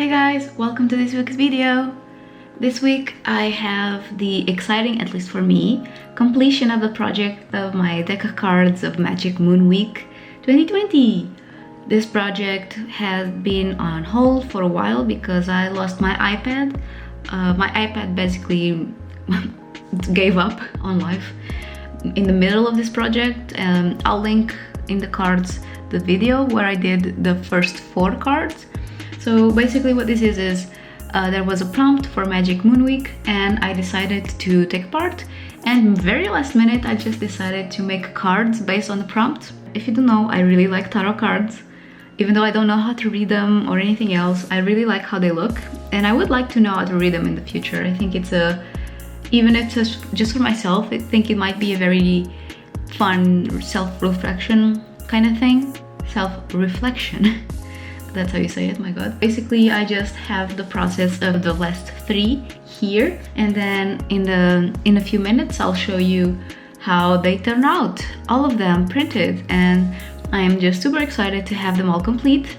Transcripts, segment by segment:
Hey guys, welcome to this week's video. This week I have the exciting, at least for me, completion of the project of my deck of cards of Magic Moon Week 2020. This project has been on hold for a while because I lost my iPad. My iPad basically gave up on life in the middle of this project. I'll link in the cards the video where I did the first 4 cards. So basically what this is there was a prompt for Magic Moon Week and I decided to take part, and very last minute I just decided to make cards based on the prompt. If you don't know, I really like tarot cards. Even though I don't know how to read them or anything else, I really like how they look and I would like to know how to read them in the future. I think it's even if it's just for myself, I think it might be a very fun self-reflection kind of thing. Self-reflection. That's how you say it, my god. Basically, I just have the process of the last 3 here, and then in a few minutes I'll show you how they turn out, all of them printed, and I am just super excited to have them all complete.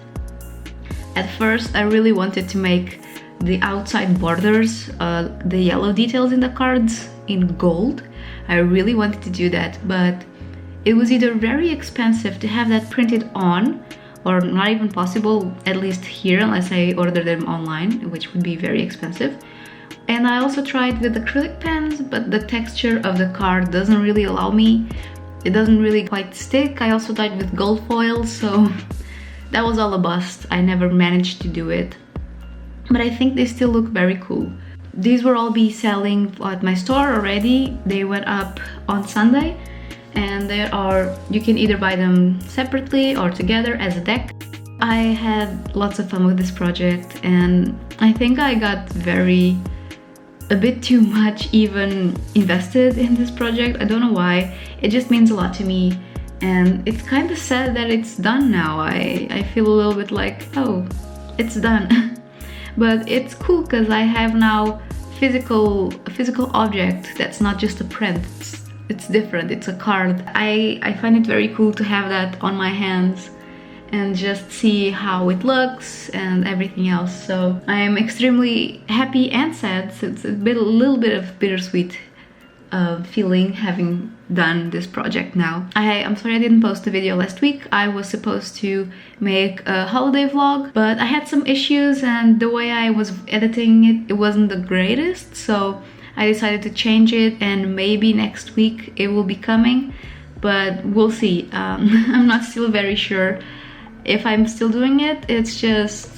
At first, I really wanted to make the outside borders, the yellow details in the cards, in gold. I really wanted to do that, but it was either very expensive to have that printed on, or not even possible, at least here, unless I order them online, which would be very expensive. And I also tried with acrylic pens, but the texture of the card doesn't really allow me. It doesn't really quite stick. I also tried with gold foil, so that was all a bust. I never managed to do it. But I think they still look very cool. These will all be selling at my store already. They went up on Sunday. And you can either buy them separately or together as a deck. I had lots of fun with this project and I think I got a bit too much even invested in this project. I don't know why, it just means a lot to me and it's kind of sad that it's done now. I feel a little bit like, oh, it's done. But it's cool because I have now a physical object that's not just a print. It's different, it's a card. I find it very cool to have that on my hands and just see how it looks and everything else. So I am extremely happy and sad. So it's a little bit of bittersweet feeling having done this project now. I'm sorry I didn't post a video last week. I was supposed to make a holiday vlog, but I had some issues and the way I was editing it wasn't the greatest. So I decided to change it and maybe next week it will be coming, but we'll see. I'm not still very sure if I'm still doing it. It's just,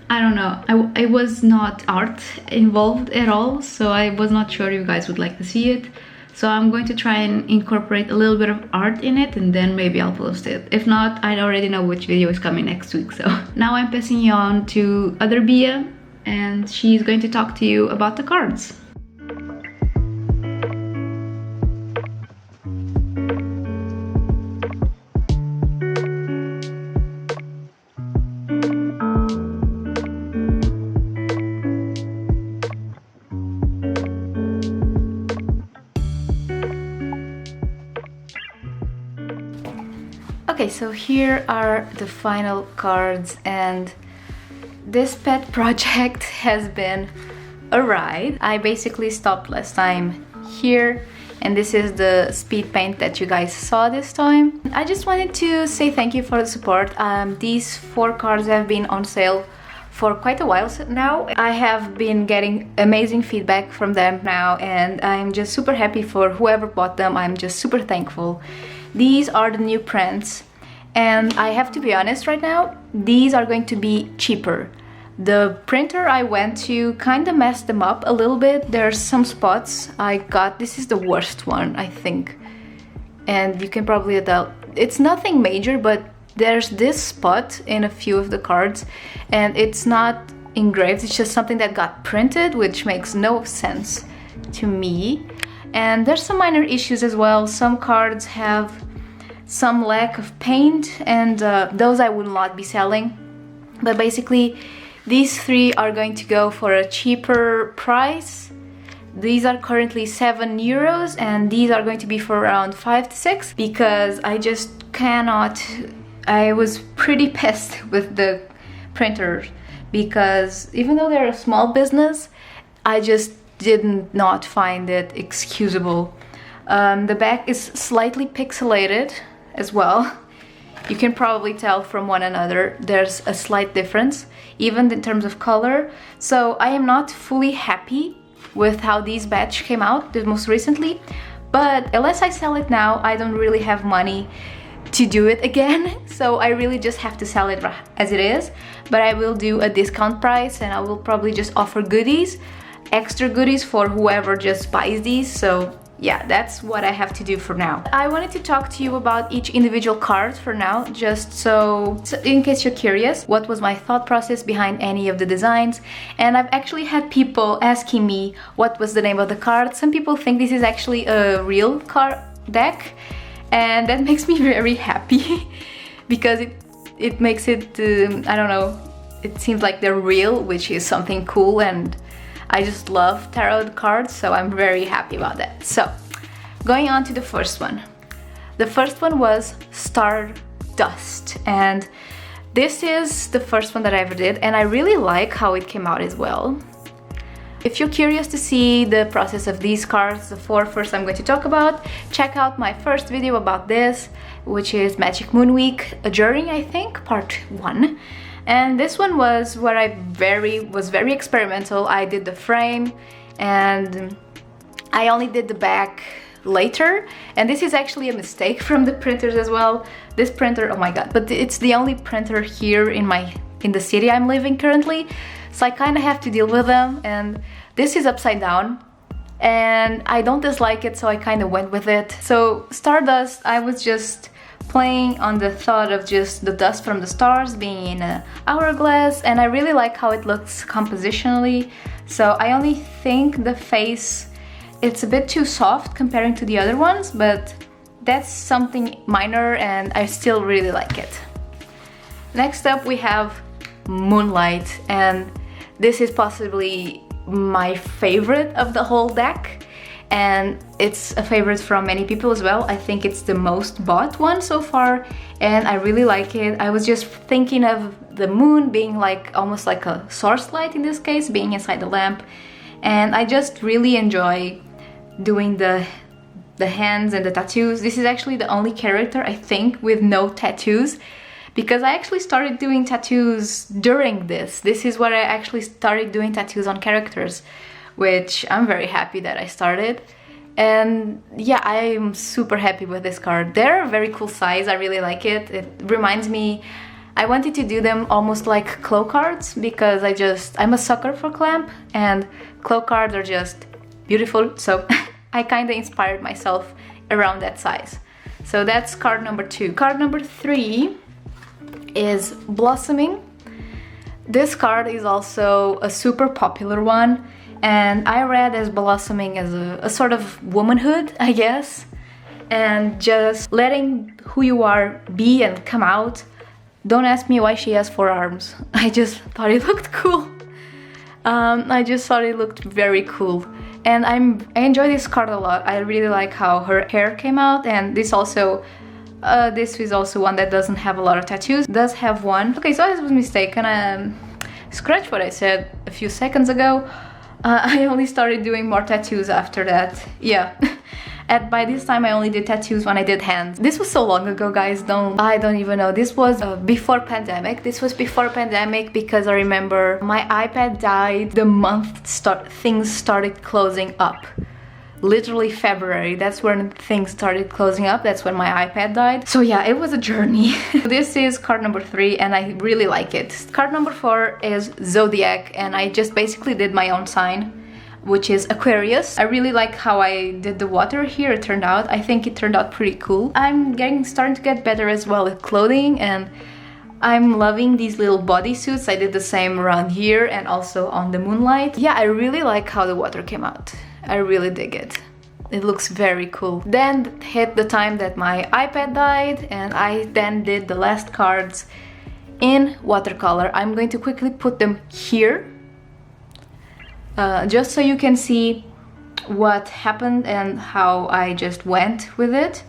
I don't know. I was not art involved at all, so I was not sure you guys would like to see it. So I'm going to try and incorporate a little bit of art in it and then maybe I'll post it. If not, I already know which video is coming next week. So now I'm passing you on to other Bia and she's going to talk to you about the cards. Okay, so here are the final cards and this pet project has been a ride. I basically stopped last time here and this is the speed paint that you guys saw this time. I just wanted to say thank you for the support. These 4 cards have been on sale for quite a while now. I have been getting amazing feedback from them now and I'm just super happy for whoever bought them. I'm just super thankful. These are the new prints and I have to be honest right now, these are going to be cheaper. The printer I went to kind of messed them up a little bit. There's some spots I got. This is the worst one, I think. And you can probably tell it's nothing major, but there's this spot in a few of the cards and it's not engraved, it's just something that got printed, which makes no sense to me. And there's some minor issues as well. Some cards have some lack of paint and those I would not be selling. But basically these 3 are going to go for a cheaper price. These are currently €7 and these are going to be for around 5 to 6 because I just cannot. I was pretty pissed with the printer because even though they're a small business, I just did not find it excusable. The back is slightly pixelated as well. You can probably tell from one another there's a slight difference, even in terms of color. So I am not fully happy with how these batch came out the most recently, but unless I sell it now, I don't really have money to do it again. So I really just have to sell it as it is, but I will do a discount price and I will probably just offer goodies, extra goodies for whoever just buys these. So yeah, that's what I have to do for now. I wanted to talk to you about each individual card for now, just so in case you're curious, what was my thought process behind any of the designs. And I've actually had people asking me what was the name of the card. Some people think this is actually a real card deck, and that makes me very happy because it makes it, I don't know, it seems like they're real, which is something cool, and I just love tarot cards, so I'm very happy about that. So, going on to the first one. The first one was Stardust, and this is the first one that I ever did, and I really like how it came out as well. If you're curious to see the process of these cards, the four first I'm going to talk about, check out my first video about this, which is Magic Moon Week, a journey, I think, part 1. And this one was where I was very experimental. I did the frame and I only did the back later. And this is actually a mistake from the printers as well. This printer, oh my god, but it's the only printer here in the city I'm living currently. So I kind of have to deal with them, and this is upside down. And I don't dislike it, so I kind of went with it. So Stardust, I was just playing on the thought of just the dust from the stars being in an hourglass, and I really like how it looks compositionally. So I only think the face, it's a bit too soft comparing to the other ones, but that's something minor and I still really like it. Next up we have Moonlight, and this is possibly my favorite of the whole deck. And it's a favorite from many people as well. I think it's the most bought one so far, and I really like it. I was just thinking of the moon being like almost like a source light in this case, being inside the lamp, and I just really enjoy doing the hands and the tattoos. This is actually the only character I think with no tattoos, because I actually started doing tattoos during this. This is where I actually started doing tattoos on characters, which I'm very happy that I started. And yeah, I'm super happy with this card. They're a very cool size, I really like it. It reminds me, I wanted to do them almost like claw cards, because I'm a sucker for clamp, and claw cards are just beautiful, so I kind of inspired myself around that size. So that's card number 2. Card number 3 is Blossoming. This card is also a super popular one, and I read as blossoming as a sort of womanhood, I guess, and just letting who you are be and come out. Don't ask me why she has 4 arms. I just thought it looked cool. I just thought it looked very cool, and I enjoy this card a lot. I really like how her hair came out, and this is also one that doesn't have a lot of tattoos. It does have one. Okay, so I was mistaken. Scratch what I said a few seconds ago. I only started doing more tattoos after that. Yeah. By this time I only did tattoos when I did hands. This was so long ago, guys. I don't even know. This was before pandemic. This was before pandemic because I remember my iPad died the month things started closing up. Literally February, that's when things started closing up. That's when my iPad died. So yeah, it was a journey. This is card number 3 and I really like it. Card number 4 is Zodiac, and I just basically did my own sign, which is Aquarius. I really like how I did the water here. It turned out, I think it turned out pretty cool. I'm starting to get better as well with clothing, and I'm loving these little bodysuits. I did the same around here and also on the Moonlight. Yeah, I really like how the water came out. I really dig it. It looks very cool. Then hit the time that my iPad died, and I then did the last cards in watercolor. I'm going to quickly put them here, just so you can see what happened and how I just went with it.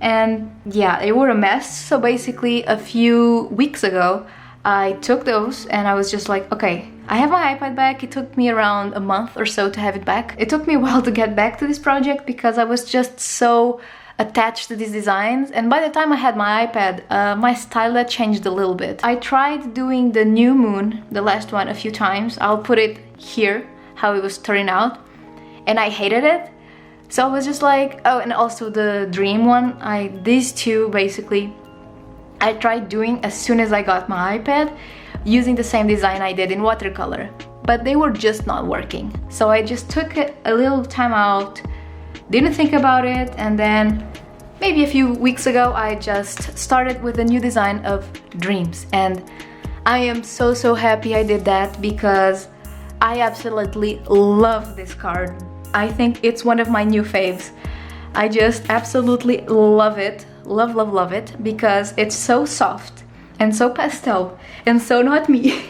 And yeah, they were a mess. So basically a few weeks ago I took those and I was just like, okay, I have my iPad back. It took me around a month or so to have it back. It took me a while to get back to this project because I was just so attached to these designs, and by the time I had my iPad, my style had changed a little bit. I tried doing the new moon, the last one, a few times. I'll put it here, how it was turning out, and I hated it. So I was just like, oh, and also the dream one, these two basically, I tried doing as soon as I got my iPad, using the same design I did in watercolor, but they were just not working. So I just took a little time out, didn't think about it, and then maybe a few weeks ago I just started with a new design of dreams, and I am so happy I did that because I absolutely love this card. I think it's one of my new faves. I just absolutely love it, love it, because it's so soft and so pastel and so not me,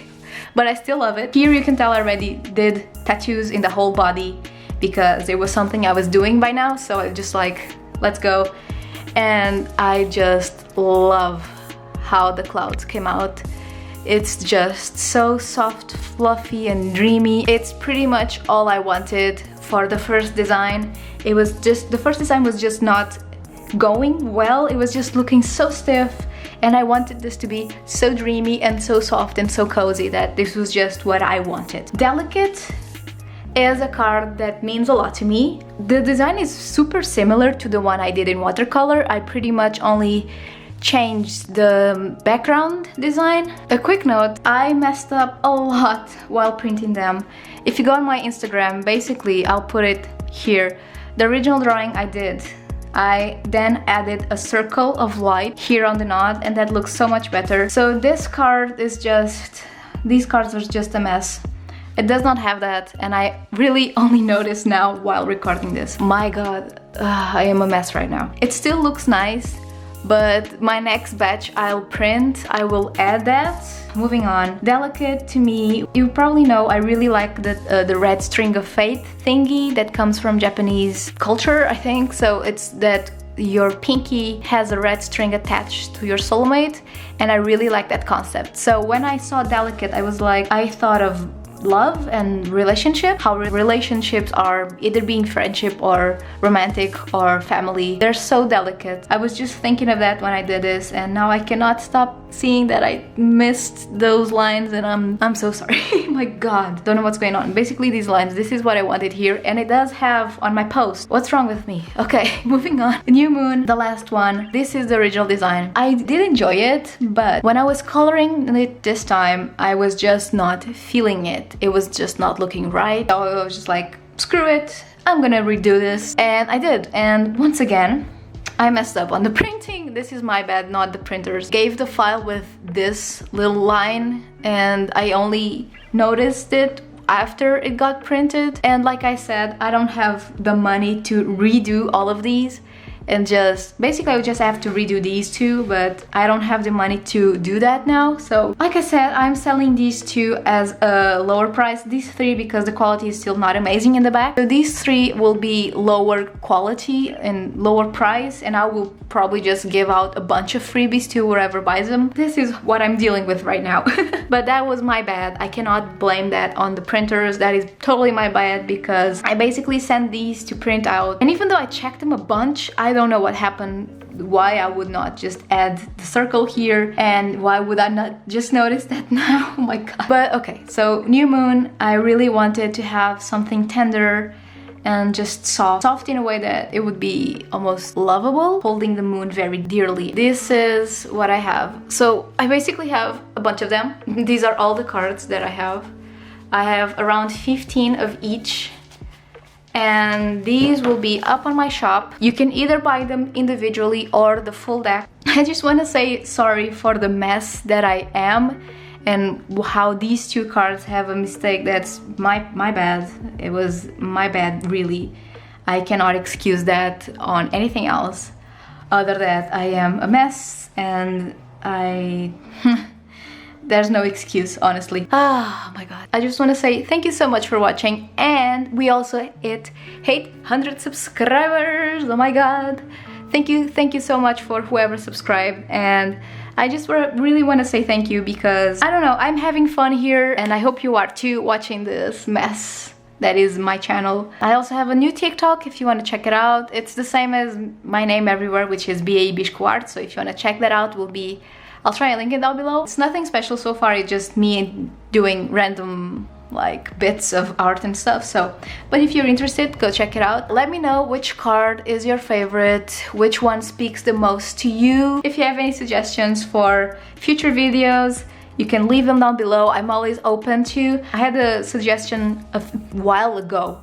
but I still love it. Here you can tell I already did tattoos in the whole body because it was something I was doing by now, so I just like, let's go. And I just love how the clouds came out. It's just so soft, fluffy and dreamy. It's pretty much all I wanted for the first design. It was just, the first design was just not going well. It was just looking so stiff, and I wanted this to be so dreamy and so soft and so cozy that this was just what I wanted. Delicate is a card that means a lot to me. The design is super similar to the one I did in watercolor. I pretty much only changed the background design. A quick note, I messed up a lot while printing them. If you go on my Instagram, basically I'll put it here. The original drawing I did, I then added a circle of light here on the knot, and that looks so much better. So this card is just, these cards are just a mess. It does not have that, and I really only noticed now while recording this. My god, I am a mess right now. It still looks nice, but my next batch I'll print, I will add that. Moving on. Delicate to me, you probably know I really like the red string of fate thingy that comes from Japanese culture, I think. So it's that your pinky has a red string attached to your soulmate, and I really like that concept. So when I saw Delicate, I was like, I thought of love and relationship, how relationships are either being friendship or romantic or family. They're so delicate. I was just thinking of that when I did this, and now I cannot stop seeing that I missed those lines, and I'm so sorry. My god, don't know what's going on. Basically these lines, this is what I wanted here, and it does have on my post. What's wrong with me? Okay, moving on. New Moon, the last one. This is the original design. I did enjoy it, but when I was coloring it this time, I was just not feeling it. It was just not looking right. So I was just like, screw it, I'm gonna redo this. And I did. And once again, I messed up on the printing. This is my bad, not the printers. Gave the file with this little line, and I only noticed it after it got printed. And like I said, I don't have the money to redo all of these, and just basically I would just have to redo these two, but I don't have the money to do that now. So like I said, I'm selling these two as a lower price, these three, because the quality is still not amazing in the back. So these three will be lower quality and lower price, and I will probably just give out a bunch of freebies to whoever buys them. This is what I'm dealing with right now. But that was my bad. I cannot blame that on the printers. That is totally my bad, because I basically sent these to print out, and even though I checked them a bunch, I don't know what happened, why I would not just add the circle here, and why would I not just notice that now. Oh my god. But okay, so New Moon, I really wanted to have something tender and just soft in a way that it would be almost lovable, holding the moon very dearly. This is what I have. So I basically have a bunch of them. These are all the cards that I have. I have around 15 of each, and these will be up on my shop. You can either buy them individually or the full deck. I just want to say sorry for the mess that I am, and how these two cards have a mistake. That's my bad. It was my bad, really. I cannot excuse that on anything else other that I am a mess, and there's no excuse, honestly. Oh my god. I just want to say thank you so much for watching, and we also hit 800 subscribers. Oh my god. Thank you so much for whoever subscribed, and I just really want to say thank you because, I don't know, I'm having fun here and I hope you are too, watching this mess that is my channel. I also have a new TikTok if you want to check it out. It's the same as my name everywhere, which is BA Biscuart, so if you want to check that out, I'll try and link it down below. It's nothing special so far, it's just me doing random like bits of art and stuff. So, but if you're interested, go check it out. Let me know which card is your favorite, which one speaks the most to you. If you have any suggestions for future videos, you can leave them down below. I'm always open to. I had a suggestion a while ago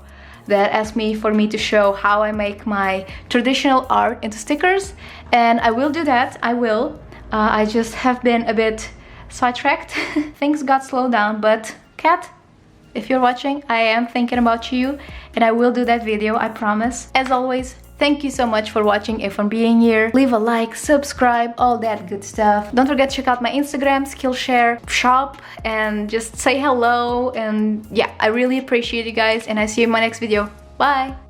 that asked me to show how I make my traditional art into stickers, and I will do that. I will. I just have been a bit sidetracked. Things got slowed down, but Kat, if you're watching, I am thinking about you and I will do that video, I promise. As always, thank you so much for watching and for being here. Leave a like, subscribe, all that good stuff. Don't forget to check out my Instagram, SkillShare shop, and just say hello. And yeah, I really appreciate you guys and I see you in my next video. Bye!